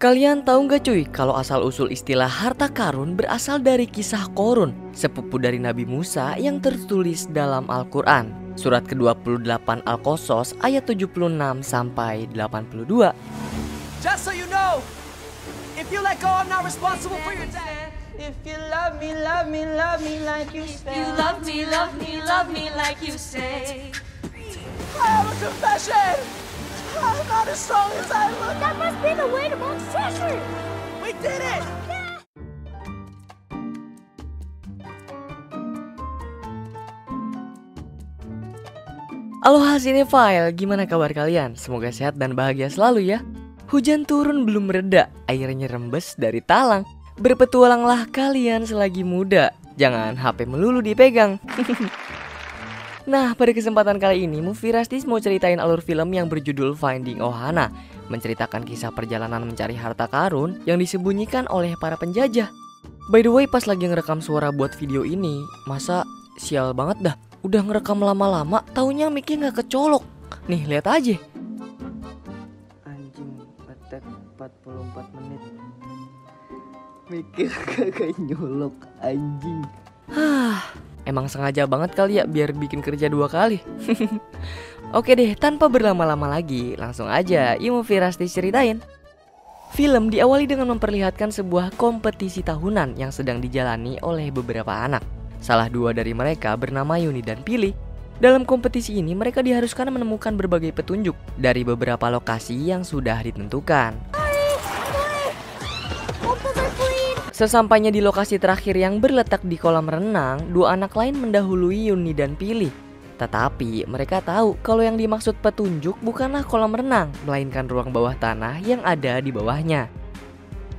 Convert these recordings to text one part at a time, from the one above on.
Kalian tahu nggak cuy, kalau asal-usul istilah harta karun berasal dari kisah Korun, sepupu dari Nabi Musa yang tertulis dalam Al-Quran. Surat ke-28 Al-Qasas ayat 76 sampai 82. Just so you know, if you let go, I'm not responsible for your death. If you love me, love me, love me like you say. You love me, love me, love me like you say. I have a confession. I'm not as strong as I look. That must be the weight of Mount Treasure. We did it! Aloha Cinephile, gimana kabar kalian? Semoga sehat dan bahagia selalu ya. Hujan turun belum mereda, airnya rembes dari talang. Berpetualanglah kalian selagi muda, jangan HP melulu dipegang. Nah, pada kesempatan kali ini Movie Rastis mau ceritain alur film yang berjudul Finding Ohana, menceritakan kisah perjalanan mencari harta karun yang disembunyikan oleh para penjajah. By the way, pas lagi ngerekam suara buat video ini, masa sial banget dah. Udah ngerekam lama-lama, taunya mic-nya gak kecolok. Nih, lihat aja. Anjing, petek 44 menit. Mikir kagak nyolok, anjing. Emang sengaja banget kali ya biar bikin kerja 2 kali. Oke deh, tanpa berlama-lama lagi, langsung aja Movie Rastis ceritain. Film diawali dengan memperlihatkan sebuah kompetisi tahunan yang sedang dijalani oleh beberapa anak. Salah 2 dari mereka bernama Yuni dan Pilih. Dalam kompetisi ini mereka diharuskan menemukan berbagai petunjuk dari beberapa lokasi yang sudah ditentukan. Sesampainya di lokasi terakhir yang berletak di kolam renang, 2 anak lain mendahului Yuni dan Pilih. Tetapi mereka tahu kalau yang dimaksud petunjuk bukanlah kolam renang, melainkan ruang bawah tanah yang ada di bawahnya.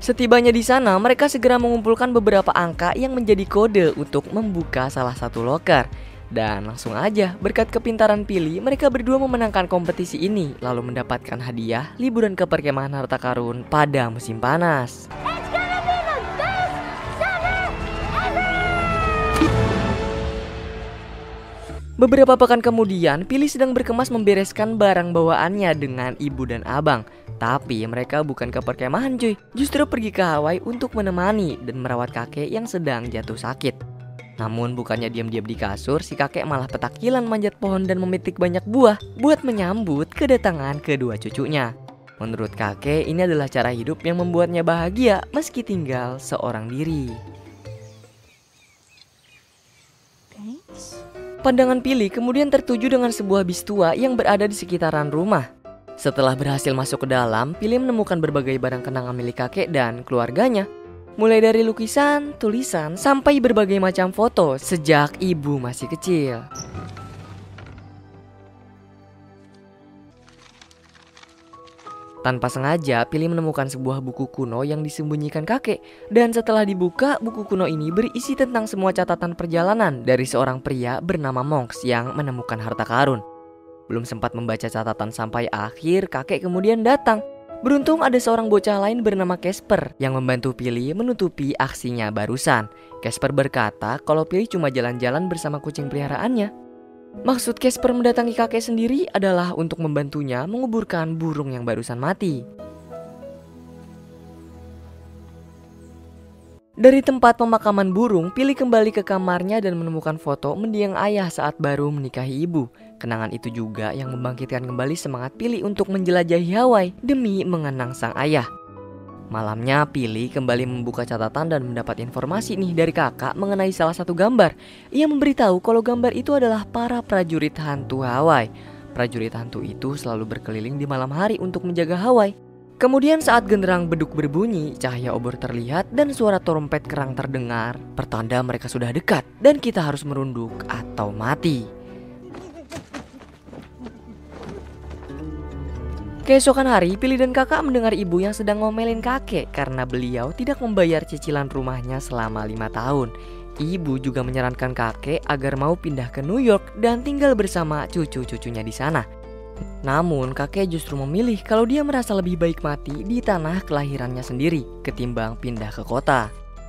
Setibanya di sana, mereka segera mengumpulkan beberapa angka yang menjadi kode untuk membuka salah satu loker. Dan langsung aja, berkat kepintaran Pilih, mereka berdua memenangkan kompetisi ini, lalu mendapatkan hadiah liburan ke perkemahan harta karun pada musim panas. Beberapa pekan kemudian, Pilih sedang berkemas membereskan barang bawaannya dengan ibu dan abang. Tapi mereka bukan ke perkemahan cuy, justru pergi ke Hawaii untuk menemani dan merawat kakek yang sedang jatuh sakit. Namun bukannya diam-diam di kasur, si kakek malah petakilan manjat pohon dan memetik banyak buah buat menyambut kedatangan kedua cucunya. Menurut kakek, ini adalah cara hidup yang membuatnya bahagia meski tinggal seorang diri. Pandangan Pilih kemudian tertuju dengan sebuah bis tua yang berada di sekitaran rumah. Setelah berhasil masuk ke dalam, Pilih menemukan berbagai barang kenangan milik kakek dan keluarganya. Mulai dari lukisan, tulisan, sampai berbagai macam foto sejak ibu masih kecil. Tanpa sengaja, Pilih menemukan sebuah buku kuno yang disembunyikan kakek. Dan setelah dibuka, buku kuno ini berisi tentang semua catatan perjalanan dari seorang pria bernama Monks yang menemukan harta karun. Belum sempat membaca catatan sampai akhir, kakek kemudian datang. Beruntung ada seorang bocah lain bernama Casper yang membantu Pilih menutupi aksinya barusan. Casper berkata kalau Pilih cuma jalan-jalan bersama kucing peliharaannya. Maksud Casper mendatangi kakek sendiri adalah untuk membantunya menguburkan burung yang barusan mati. Dari tempat pemakaman burung, Pilih kembali ke kamarnya dan menemukan foto mendiang ayah saat baru menikahi ibu. Kenangan itu juga yang membangkitkan kembali semangat Pilih untuk menjelajahi Hawaii demi mengenang sang ayah. Malamnya Pilih kembali membuka catatan dan mendapat informasi nih dari kakak mengenai salah satu gambar. Ia memberitahu kalau gambar itu adalah para prajurit hantu Hawaii. Prajurit hantu itu selalu berkeliling di malam hari untuk menjaga Hawaii. Kemudian saat genderang beduk berbunyi, cahaya obor terlihat dan suara trompet kerang terdengar. Pertanda mereka sudah dekat dan kita harus merunduk atau mati. Keesokan hari, Pilih dan kakak mendengar ibu yang sedang ngomelin kakek karena beliau tidak membayar cicilan rumahnya selama 5 tahun. Ibu juga menyarankan kakek agar mau pindah ke New York dan tinggal bersama cucu-cucunya di sana. Namun kakek justru memilih kalau dia merasa lebih baik mati di tanah kelahirannya sendiri ketimbang pindah ke kota.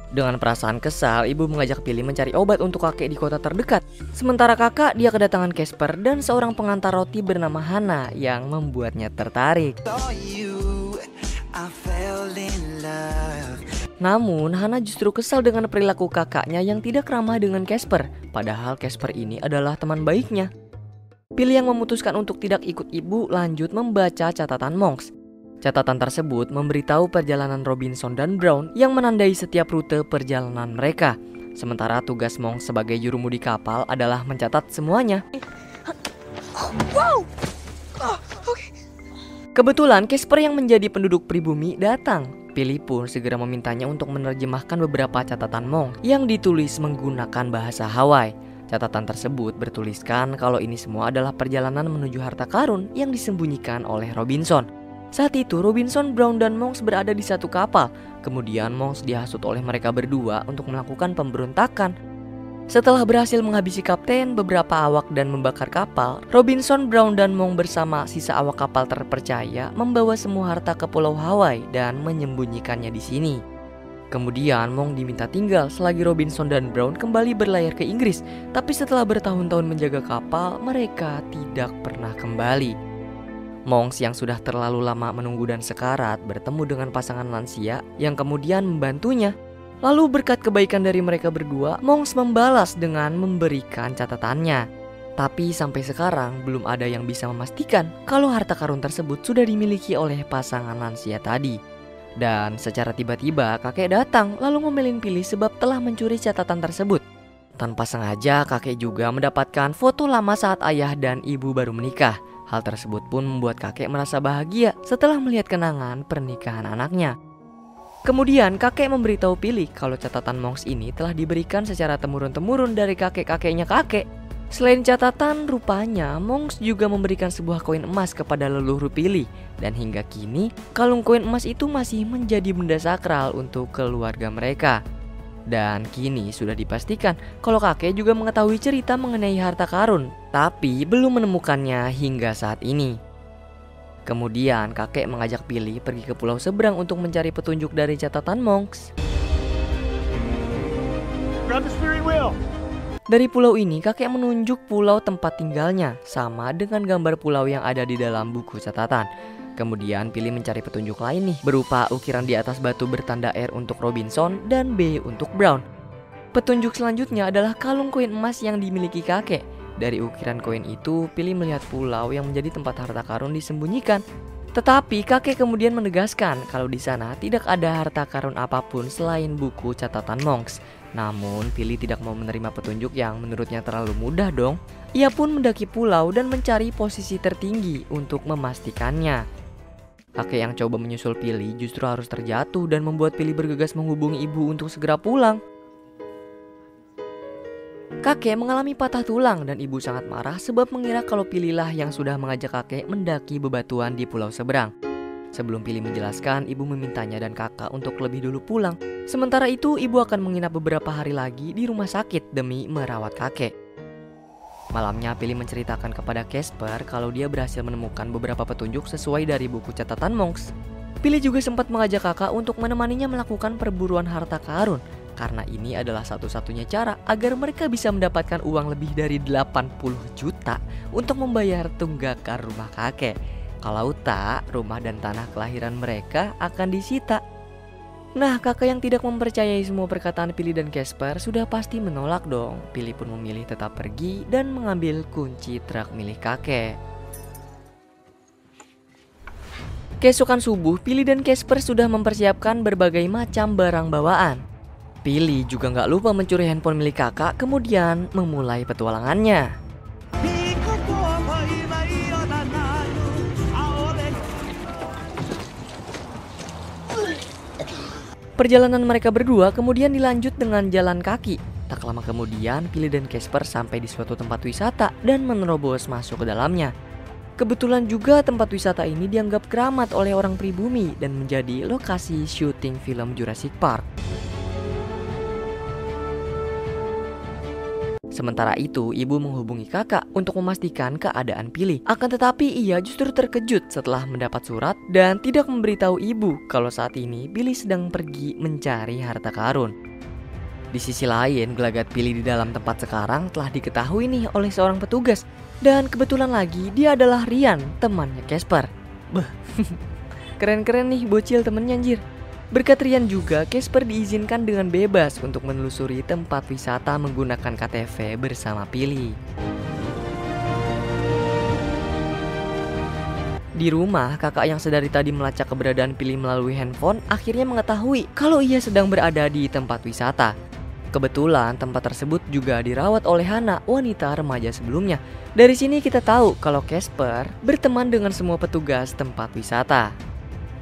Dengan perasaan kesal, ibu mengajak Pilih mencari obat untuk kakek di kota terdekat. Sementara kakak, dia kedatangan Casper dan seorang pengantar roti bernama Hana yang membuatnya tertarik. fall in love. Namun, Hana justru kesal dengan perilaku kakaknya yang tidak ramah dengan Casper. Padahal Casper ini adalah teman baiknya. Billy yang memutuskan untuk tidak ikut ibu lanjut membaca catatan Monks. Catatan tersebut memberitahu perjalanan Robinson dan Brown yang menandai setiap rute perjalanan mereka. Sementara tugas Monks sebagai jurumudi kapal adalah mencatat semuanya. Kebetulan Casper yang menjadi penduduk pribumi datang. Billy pun segera memintanya untuk menerjemahkan beberapa catatan Monks yang ditulis menggunakan bahasa Hawaii. Catatan tersebut bertuliskan kalau ini semua adalah perjalanan menuju harta karun yang disembunyikan oleh Robinson. Saat itu Robinson, Brown, dan Monks berada di satu kapal. Kemudian Monks dihasut oleh mereka berdua untuk melakukan pemberontakan. Setelah berhasil menghabisi kapten, beberapa awak, dan membakar kapal, Robinson, Brown, dan Monks bersama sisa awak kapal terpercaya membawa semua harta ke Pulau Hawaii dan menyembunyikannya di sini. Kemudian Monks diminta tinggal selagi Robinson dan Brown kembali berlayar ke Inggris. Tapi setelah bertahun-tahun menjaga kapal, mereka tidak pernah kembali. Monks yang sudah terlalu lama menunggu dan sekarat bertemu dengan pasangan lansia yang kemudian membantunya. Lalu berkat kebaikan dari mereka berdua, Monks membalas dengan memberikan catatannya. Tapi sampai sekarang belum ada yang bisa memastikan kalau harta karun tersebut sudah dimiliki oleh pasangan lansia tadi. Dan secara tiba-tiba kakek datang lalu ngomelin Billy sebab telah mencuri catatan tersebut. Tanpa sengaja kakek juga mendapatkan foto lama saat ayah dan ibu baru menikah. Hal tersebut pun membuat kakek merasa bahagia setelah melihat kenangan pernikahan anaknya. Kemudian kakek memberitahu Billy kalau catatan Monks ini telah diberikan secara temurun-temurun dari kakek-kakeknya kakek. Selain catatan, rupanya Monks juga memberikan sebuah koin emas kepada leluhur Billy. Dan hingga kini, kalung koin emas itu masih menjadi benda sakral untuk keluarga mereka. Dan kini sudah dipastikan kalau kakek juga mengetahui cerita mengenai harta karun, tapi belum menemukannya hingga saat ini. Kemudian kakek mengajak Billy pergi ke pulau seberang untuk mencari petunjuk dari catatan Monks. Dari pulau ini kakek menunjuk pulau tempat tinggalnya, sama dengan gambar pulau yang ada di dalam buku catatan. Kemudian Billy mencari petunjuk lain nih, berupa ukiran di atas batu bertanda R untuk Robinson dan B untuk Brown. Petunjuk selanjutnya adalah kalung koin emas yang dimiliki kakek. Dari ukiran koin itu, Billy melihat pulau yang menjadi tempat harta karun disembunyikan. Tetapi kakek kemudian menegaskan kalau di sana tidak ada harta karun apapun selain buku catatan Monks. Namun Billy tidak mau menerima petunjuk yang menurutnya terlalu mudah dong. Ia pun mendaki pulau dan mencari posisi tertinggi untuk memastikannya. Kakek yang coba menyusul Billy justru harus terjatuh dan membuat Billy bergegas menghubungi ibu untuk segera pulang. Kakek mengalami patah tulang dan ibu sangat marah sebab mengira kalau Billy lah yang sudah mengajak kakek mendaki bebatuan di pulau seberang. Sebelum Billy menjelaskan, ibu memintanya dan kakak untuk lebih dulu pulang. Sementara itu, ibu akan menginap beberapa hari lagi di rumah sakit demi merawat kakek. Malamnya, Billy menceritakan kepada Casper kalau dia berhasil menemukan beberapa petunjuk sesuai dari buku catatan Monks. Billy juga sempat mengajak kakak untuk menemaninya melakukan perburuan harta karun. Karena ini adalah satu-satunya cara agar mereka bisa mendapatkan uang lebih dari 80 juta untuk membayar tunggakan rumah kakek. Kalau tak, rumah dan tanah kelahiran mereka akan disita. Nah, kakak yang tidak mempercayai semua perkataan Billy dan Casper sudah pasti menolak dong. Billy pun memilih tetap pergi dan mengambil kunci truk milik kakek. Keesokan subuh, Billy dan Casper sudah mempersiapkan berbagai macam barang bawaan. Billy juga nggak lupa mencuri handphone milik kakak, kemudian memulai petualangannya. Perjalanan mereka berdua kemudian dilanjut dengan jalan kaki. Tak lama kemudian, Billy dan Casper sampai di suatu tempat wisata dan menerobos masuk ke dalamnya. Kebetulan juga tempat wisata ini dianggap keramat oleh orang pribumi dan menjadi lokasi syuting film Jurassic Park. Sementara itu, ibu menghubungi kakak untuk memastikan keadaan Billy. Akan tetapi ia justru terkejut setelah mendapat surat dan tidak memberitahu ibu kalau saat ini Billy sedang pergi mencari harta karun. Di sisi lain, gelagat Billy di dalam tempat sekarang telah diketahui nih oleh seorang petugas. Dan kebetulan lagi dia adalah Ryan, temannya Casper. Beh, keren-keren nih bocil temennya anjir. Berkat Rian juga, Casper diizinkan dengan bebas untuk menelusuri tempat wisata menggunakan KTV bersama Pili. Di rumah, kakak yang sedari tadi melacak keberadaan Pili melalui handphone akhirnya mengetahui kalau ia sedang berada di tempat wisata. Kebetulan tempat tersebut juga dirawat oleh Hana, wanita remaja sebelumnya. Dari sini kita tahu kalau Casper berteman dengan semua petugas tempat wisata.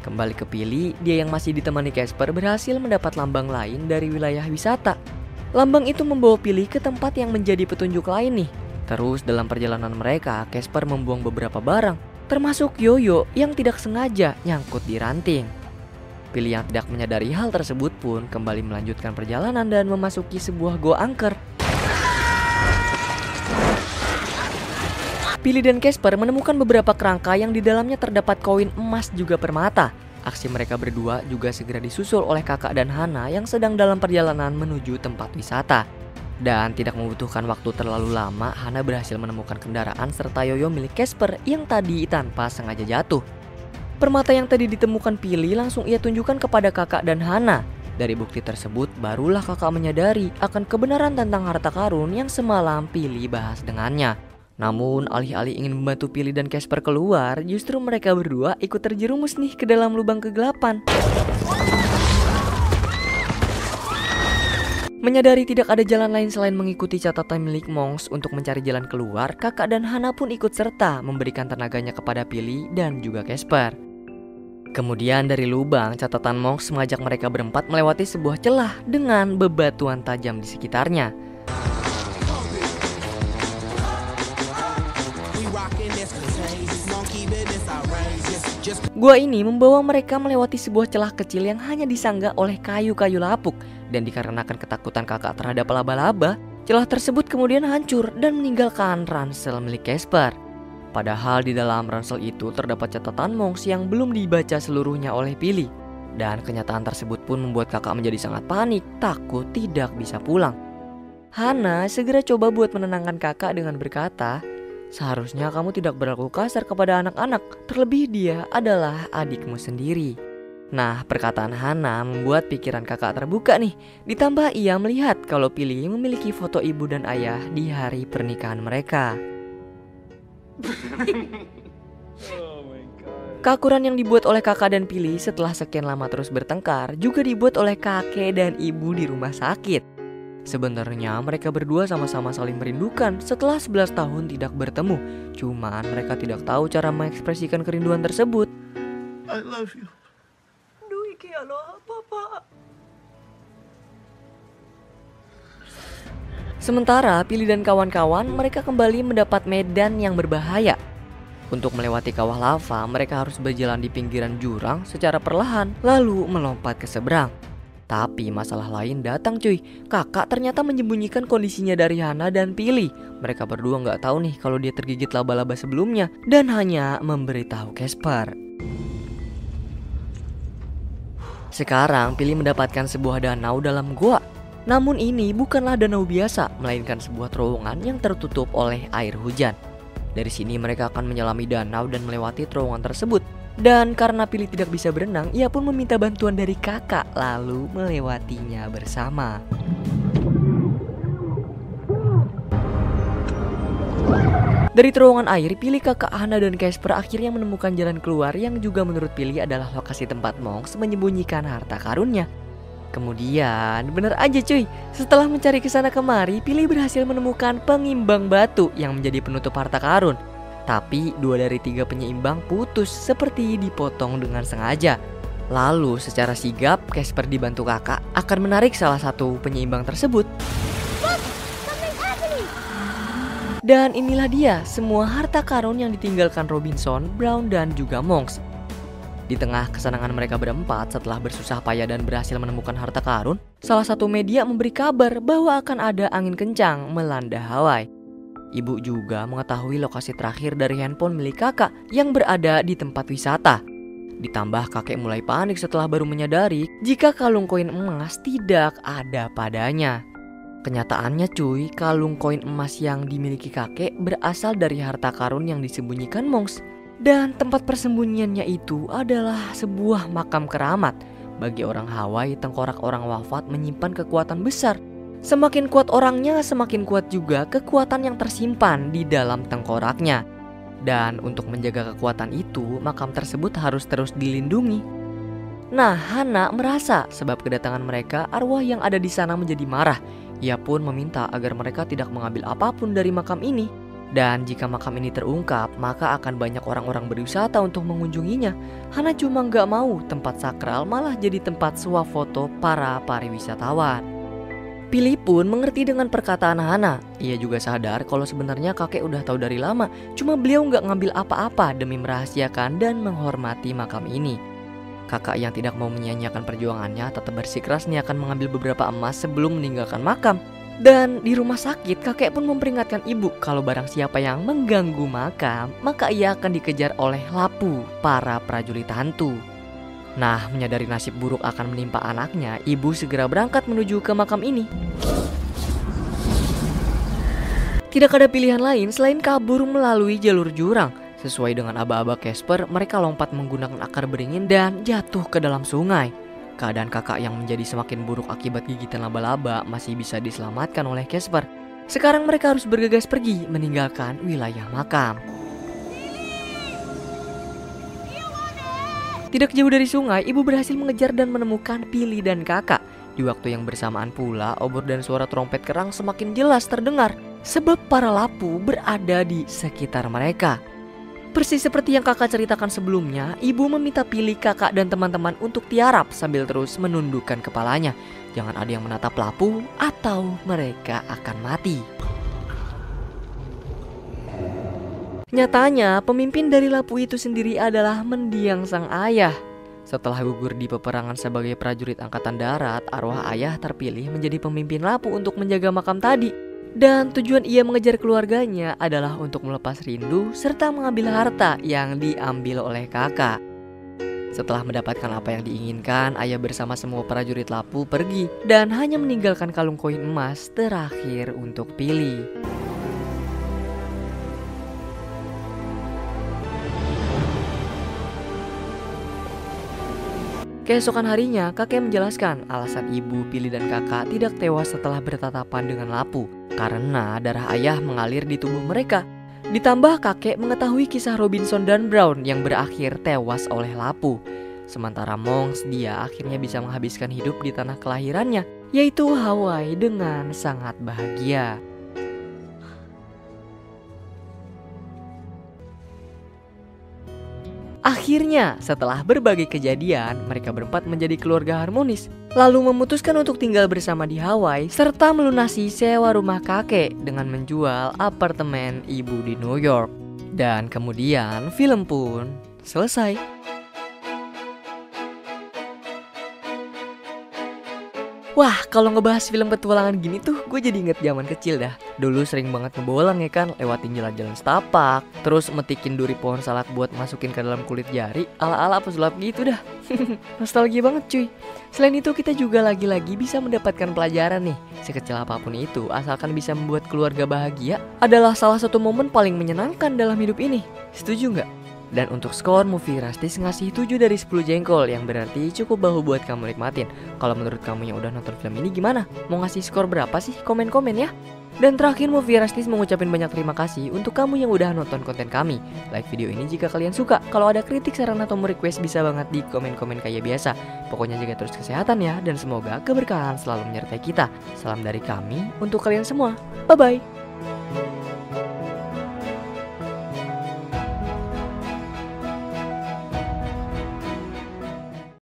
Kembali ke Pili, dia yang masih ditemani Casper berhasil mendapat lambang lain dari wilayah wisata. Lambang itu membawa Pili ke tempat yang menjadi petunjuk lain nih. Terus dalam perjalanan mereka, Casper membuang beberapa barang, termasuk yoyo yang tidak sengaja nyangkut di ranting. Pili yang tidak menyadari hal tersebut pun kembali melanjutkan perjalanan dan memasuki sebuah goa angker. Pili dan Casper menemukan beberapa kerangka yang di dalamnya terdapat koin emas juga permata. Aksi mereka berdua juga segera disusul oleh kakak dan Hana yang sedang dalam perjalanan menuju tempat wisata. Dan tidak membutuhkan waktu terlalu lama, Hana berhasil menemukan kendaraan serta yoyo milik Casper yang tadi tanpa sengaja jatuh. Permata yang tadi ditemukan Pili langsung ia tunjukkan kepada kakak dan Hana. Dari bukti tersebut, barulah kakak menyadari akan kebenaran tentang harta karun yang semalam Pili bahas dengannya. Namun alih-alih ingin membantu Pili dan Casper keluar, justru mereka berdua ikut terjerumus nih ke dalam lubang kegelapan. Menyadari tidak ada jalan lain selain mengikuti catatan milik Monks untuk mencari jalan keluar, kakak dan Hana pun ikut serta memberikan tenaganya kepada Pili dan juga Casper. Kemudian dari lubang, catatan Monks mengajak mereka berempat melewati sebuah celah dengan bebatuan tajam di sekitarnya. Gua ini membawa mereka melewati sebuah celah kecil yang hanya disangga oleh kayu-kayu lapuk. Dan dikarenakan ketakutan kakak terhadap laba-laba, celah tersebut kemudian hancur dan meninggalkan ransel milik Casper. Padahal di dalam ransel itu terdapat catatan Monks yang belum dibaca seluruhnya oleh Pili. Dan kenyataan tersebut pun membuat kakak menjadi sangat panik, takut tidak bisa pulang. Hana segera coba buat menenangkan kakak dengan berkata, "Seharusnya kamu tidak berlaku kasar kepada anak-anak, terlebih dia adalah adikmu sendiri." Nah, perkataan Hana membuat pikiran kakak terbuka nih. Ditambah ia melihat kalau Pili memiliki foto ibu dan ayah di hari pernikahan mereka. Keakuran yang dibuat oleh kakak dan Pili setelah sekian lama terus bertengkar juga dibuat oleh kakek dan ibu di rumah sakit. Sebenarnya mereka berdua sama-sama saling merindukan setelah 11 tahun tidak bertemu. Cuman mereka tidak tahu cara mengekspresikan kerinduan tersebut. I love you. Sementara Pili dan kawan-kawan mereka kembali mendapat medan yang berbahaya. Untuk melewati kawah lava, mereka harus berjalan di pinggiran jurang secara perlahan lalu melompat ke seberang. Tapi masalah lain datang cuy. Kakak ternyata menyembunyikan kondisinya dari Hana dan Pili. Mereka berdua nggak tahu nih kalau dia tergigit laba-laba sebelumnya dan hanya memberitahu Casper. Sekarang Pili mendapatkan sebuah danau dalam gua. Namun ini bukanlah danau biasa, melainkan sebuah terowongan yang tertutup oleh air hujan. Dari sini mereka akan menyelami danau dan melewati terowongan tersebut. Dan karena Pili tidak bisa berenang, ia pun meminta bantuan dari kakak lalu melewatinya bersama. Dari terowongan air, Pili, kakak Hana dan Casper akhirnya menemukan jalan keluar yang juga menurut Pili adalah lokasi tempat Monks menyembunyikan harta karunnya. Kemudian, bener aja cuy, setelah mencari kesana kemari, Pili berhasil menemukan pengimbang batu yang menjadi penutup harta karun. Tapi 2 dari 3 penyeimbang putus seperti dipotong dengan sengaja. Lalu secara sigap, Casper dibantu kakak akan menarik salah satu penyeimbang tersebut. Dan inilah dia semua harta karun yang ditinggalkan Robinson, Brown, dan juga Monks. Di tengah kesenangan mereka berempat setelah bersusah payah dan berhasil menemukan harta karun, salah satu media memberi kabar bahwa akan ada angin kencang melanda Hawaii. Ibu juga mengetahui lokasi terakhir dari handphone milik kakak yang berada di tempat wisata. Ditambah kakek mulai panik setelah baru menyadari jika kalung koin emas tidak ada padanya. Kenyataannya cuy, kalung koin emas yang dimiliki kakek berasal dari harta karun yang disembunyikan Monks. Dan tempat persembunyiannya itu adalah sebuah makam keramat. Bagi orang Hawaii, tengkorak orang wafat menyimpan kekuatan besar. Semakin kuat orangnya, semakin kuat juga kekuatan yang tersimpan di dalam tengkoraknya. Dan untuk menjaga kekuatan itu, makam tersebut harus terus dilindungi. Nah, Hana merasa sebab kedatangan mereka, arwah yang ada di sana menjadi marah. Ia pun meminta agar mereka tidak mengambil apapun dari makam ini. Dan jika makam ini terungkap, maka akan banyak orang-orang berwisata untuk mengunjunginya. Hana cuma gak mau tempat sakral malah jadi tempat swafoto para pariwisatawan. Pili pun mengerti dengan perkataan Hana. Ia juga sadar kalau sebenarnya kakek udah tahu dari lama, cuma beliau gak ngambil apa-apa demi merahasiakan dan menghormati makam ini. Kakak yang tidak mau menyia-nyiakan perjuangannya tetap bersikeras nih akan mengambil beberapa emas sebelum meninggalkan makam. Dan di rumah sakit, kakek pun memperingatkan ibu kalau barang siapa yang mengganggu makam, maka ia akan dikejar oleh Lapu, para prajurit hantu. Nah, menyadari nasib buruk akan menimpa anaknya, ibu segera berangkat menuju ke makam ini. Tidak ada pilihan lain selain kabur melalui jalur jurang. Sesuai dengan aba-aba Casper, mereka lompat menggunakan akar beringin dan jatuh ke dalam sungai. Keadaan kakak yang menjadi semakin buruk akibat gigitan laba-laba masih bisa diselamatkan oleh Casper. Sekarang mereka harus bergegas pergi meninggalkan wilayah makam. Tidak jauh dari sungai, ibu berhasil mengejar dan menemukan Pili dan kakak. Di waktu yang bersamaan pula, obor dan suara trompet kerang semakin jelas terdengar. Sebab para Lapu berada di sekitar mereka. Persis seperti yang kakak ceritakan sebelumnya, ibu meminta Pili, kakak, dan teman-teman untuk tiarap sambil terus menundukkan kepalanya. Jangan ada yang menatap Lapu atau mereka akan mati. Nyatanya, pemimpin dari Lapu itu sendiri adalah mendiang sang ayah. Setelah gugur di peperangan sebagai prajurit angkatan darat, arwah ayah terpilih menjadi pemimpin Lapu untuk menjaga makam tadi. Dan tujuan ia mengejar keluarganya adalah untuk melepas rindu serta mengambil harta yang diambil oleh kakak. Setelah mendapatkan apa yang diinginkan, ayah bersama semua prajurit Lapu pergi dan hanya meninggalkan kalung koin emas terakhir untuk Pili. Keesokan harinya, kakek menjelaskan alasan ibu, Pili, dan kakak tidak tewas setelah bertatapan dengan Lapu karena darah ayah mengalir di tubuh mereka. Ditambah kakek mengetahui kisah Robinson dan Brown yang berakhir tewas oleh Lapu. Sementara Monks, dia akhirnya bisa menghabiskan hidup di tanah kelahirannya, yaitu Hawaii, dengan sangat bahagia. Akhirnya, setelah berbagai kejadian, mereka berempat menjadi keluarga harmonis. Lalu memutuskan untuk tinggal bersama di Hawaii, serta melunasi sewa rumah kakek dengan menjual apartemen ibu di New York. Dan kemudian film pun selesai. Wah, kalau ngebahas film petualangan gini tuh gue jadi inget zaman kecil dah. Dulu sering banget ngebolang ya kan, lewatin jalan-jalan setapak, terus metikin duri pohon salak buat masukin ke dalam kulit jari, ala-ala pesulap gitu dah. Nostalgia banget cuy. Selain itu kita juga lagi-lagi bisa mendapatkan pelajaran nih. Sekecil apapun itu, asalkan bisa membuat keluarga bahagia, adalah salah satu momen paling menyenangkan dalam hidup ini. Setuju nggak? Dan untuk skor, Movie Rastis ngasih 7 dari 10 jengkol, yang berarti cukup bahu buat kamu nikmatin. Kalau menurut kamu yang udah nonton film ini gimana? Mau ngasih skor berapa sih? Komen-komen ya. Dan terakhir, Movie Rastis mengucapin banyak terima kasih untuk kamu yang udah nonton konten kami. Like video ini jika kalian suka. Kalau ada kritik, saran, atau mau request bisa banget di komen-komen kayak biasa. Pokoknya jaga terus kesehatan ya, dan semoga keberkahan selalu menyertai kita. Salam dari kami untuk kalian semua. Bye-bye.